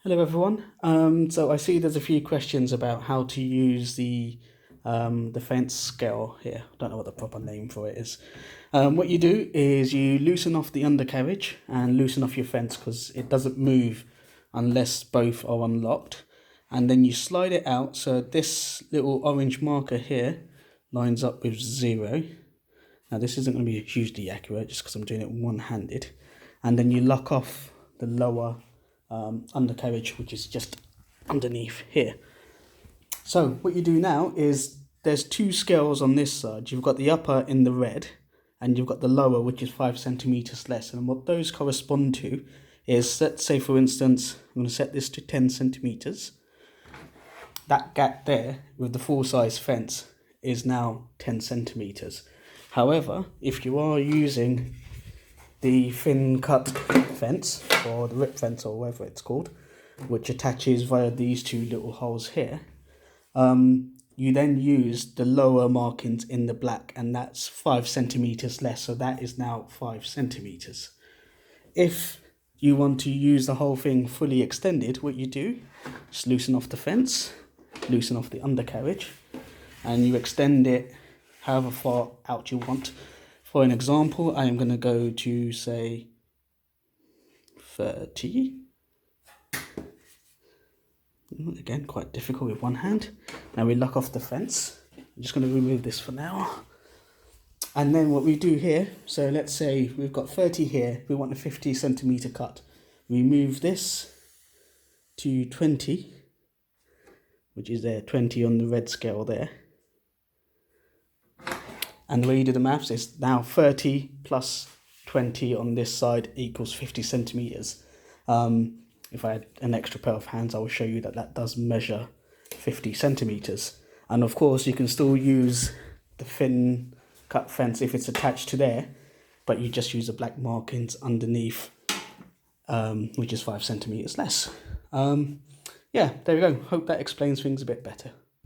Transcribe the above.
Hello everyone. So I see there's a few questions about how to use the fence scale here. I don't know what the proper name for it is. What you do is you loosen off the undercarriage and loosen off your fence because it doesn't move unless both are unlocked. And then you slide it out so this little orange marker here lines up with 0. Now this isn't going to be hugely accurate just because I'm doing it one-handed. And then you lock off the lower undercarriage, which is just underneath here. So what you do now is there's two scales on this side. You've got the upper in the red and you've got the lower, which is 5 centimeters less. And what those correspond to is, let's say for instance, I'm going to set this to 10 centimeters. That gap there with the full size fence is now 10 centimeters. However, if you are using the thin cut fence or the rip fence or whatever it's called, which attaches via these two little holes here, you then use the lower markings in the black, and that's 5 centimeters less, so that is now 5 centimeters. If you want to use the whole thing fully extended, what you do is loosen off the fence, loosen off the undercarriage, and you extend it however far out you want. For an example, I am going to go to, say, 30. Again, quite difficult with one hand. Now we lock off the fence. I'm just going to remove this for now. And then what we do here, so let's say we've got 30 here, we want a 50 centimeter cut. We move this to 20, which is there, 20 on the red scale there. And the way you do the maths is now 30 plus 20 on this side equals 50 centimeters. If I had an extra pair of hands, I will show you that that does measure 50 centimeters. And of course, you can still use the thin cut fence if it's attached to there, but you just use the black markings underneath, which is 5 centimeters less. Yeah, there we go. Hope that explains things a bit better.